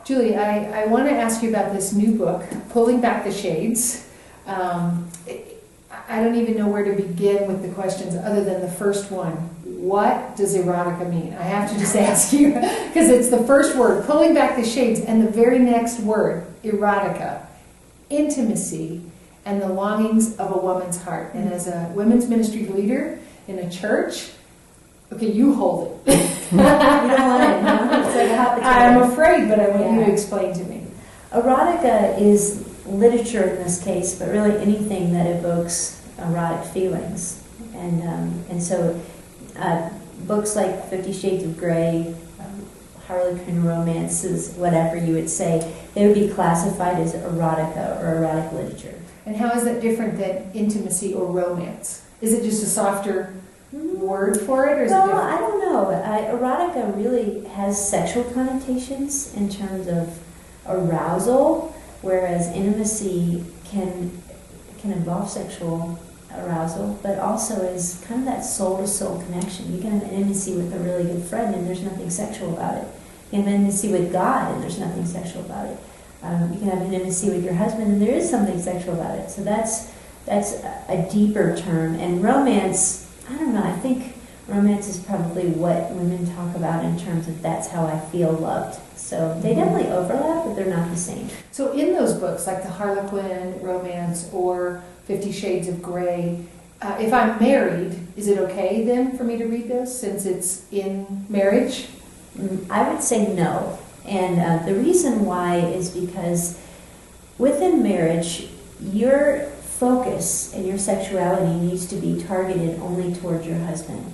Julie, I want to ask you about this new book, Pulling Back the Shades. I don't even know where to begin with the questions other than the first one. What does erotica mean? I have to just ask you, because it's the first word, pulling back the shades, and the very next word, erotica, intimacy, and the longings of a woman's heart. And as a women's ministry leader in a church, okay, you hold it. You don't want it, no? It's like a hot potato. I'm afraid, but I want you to explain to me. Erotica is literature in this case, but really anything that evokes erotic feelings. And so books like 50 Shades of Grey, Harlequin romances, whatever you would say, they would be classified as erotica or erotic literature. And how is that different than intimacy or romance? Is it just a softer word for it, or is it different? I don't know. Erotica really has sexual connotations in terms of arousal, whereas intimacy can involve sexual arousal, but also is kind of that soul-to-soul connection. You can have intimacy with a really good friend and there's nothing sexual about it. You can have intimacy with God and there's nothing sexual about it. You can have intimacy with your husband and there is something sexual about it. So that's a deeper term. And romance, I don't know, I think romance is probably what women talk about in terms of that's how I feel loved. So they definitely overlap, but they're not the same. So in those books, like the Harlequin romance or 50 Shades of Grey, if I'm married, is it okay then for me to read this since it's in marriage? I would say no. And the reason why is because within marriage, your focus and your sexuality needs to be targeted only towards your husband.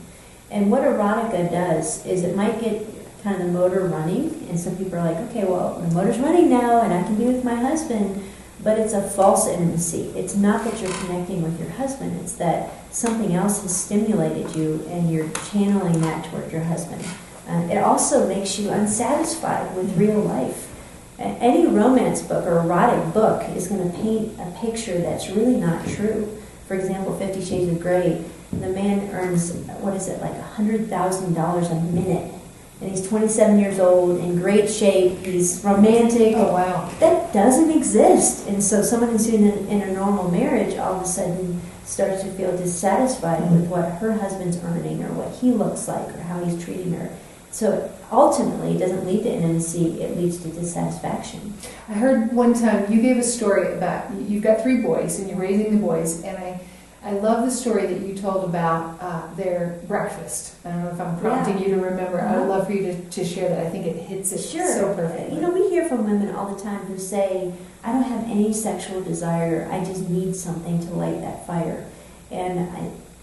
And what erotica does is it might get kind of the motor running, and some people are like, okay, well, the motor's running now and I can be with my husband, but it's a false intimacy. It's not that you're connecting with your husband, it's that something else has stimulated you and you're channeling that toward your husband. It also makes you unsatisfied with real life. Any romance book or erotic book is going to paint a picture that's really not true. For example, 50 Shades of Grey, the man earns, what is it, like $100,000 a minute. And he's 27 years old, in great shape, he's romantic. Oh, wow. That doesn't exist. And so someone who's in a normal marriage all of a sudden starts to feel dissatisfied with what her husband's earning or what he looks like or how he's treating her. So ultimately, it doesn't lead to intimacy, it leads to dissatisfaction. I heard one time, you gave a story about, you've got 3 boys and you're raising the boys, and I love the story that you told about their breakfast. I don't know if I'm prompting you to remember. I would love for you to share that. I think it hits it so perfectly. You know, we hear from women all the time who say, I don't have any sexual desire, I just need something to light that fire.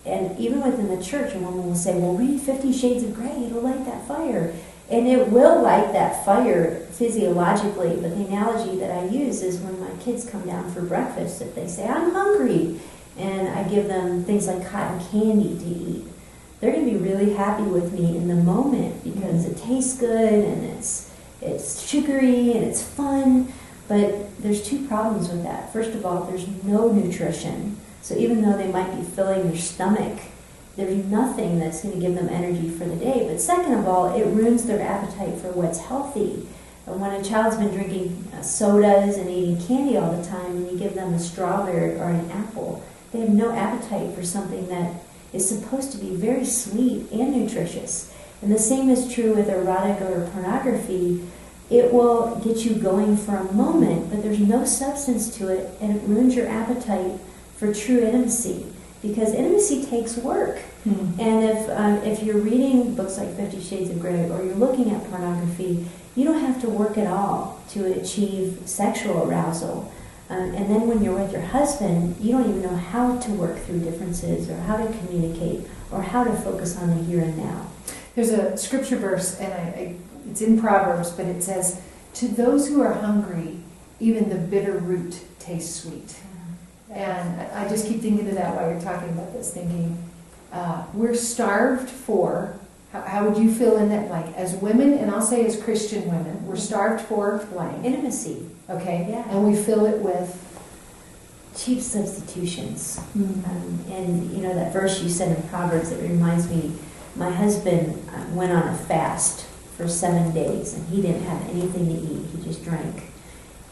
And even within the church, a woman will say, well, read 50 Shades of Grey, it'll light that fire. And it will light that fire physiologically, but the analogy that I use is when my kids come down for breakfast, if they say, I'm hungry, and I give them things like cotton candy to eat, they're going to be really happy with me in the moment because it tastes good and it's sugary and it's fun. But there's 2 problems with that. First of all, there's no nutrition. So even though they might be filling their stomach, there's nothing that's going to give them energy for the day. But second of all, it ruins their appetite for what's healthy. And when a child's been drinking sodas and eating candy all the time, and you give them a strawberry or an apple, they have no appetite for something that is supposed to be very sweet and nutritious. And the same is true with erotica or pornography. It will get you going for a moment, but there's no substance to it, and it ruins your appetite for true intimacy, because intimacy takes work. And if you're reading books like 50 Shades of Grey or you're looking at pornography, you don't have to work at all to achieve sexual arousal. And then when you're with your husband, you don't even know how to work through differences or how to communicate or how to focus on the here and now. There's a scripture verse, and it's in Proverbs, but it says, to those who are hungry, even the bitter root tastes sweet. And I just keep thinking of that while you're talking about this, thinking, we're starved for, how would you feel in that, like, as women, and I'll say as Christian women, we're starved for blank. Intimacy. Okay? Yeah. And we fill it with? Cheap substitutions. And, you know, that verse you said in Proverbs, it reminds me, my husband went on a fast for 7 days, and he didn't have anything to eat. He just drank.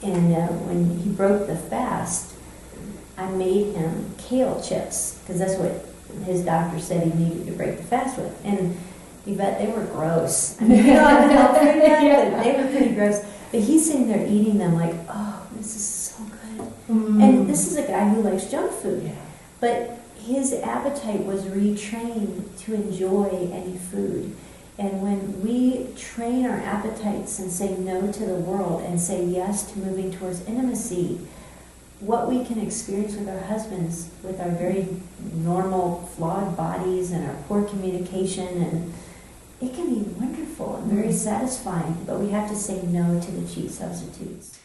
And when he broke the fast, I made him kale chips, because that's what his doctor said he needed to break the fast with. And you bet they were gross. I mean, you know, I'm not doing that, but they were pretty gross. But he's sitting there eating them like, oh, this is so good. And this is a guy who likes junk food. Yeah. But his appetite was retrained to enjoy any food. And when we train our appetites and say no to the world and say yes to moving towards intimacy, what we can experience with our husbands, with our very normal, flawed bodies and our poor communication, and it can be wonderful and very satisfying, but we have to say no to the cheap substitutes.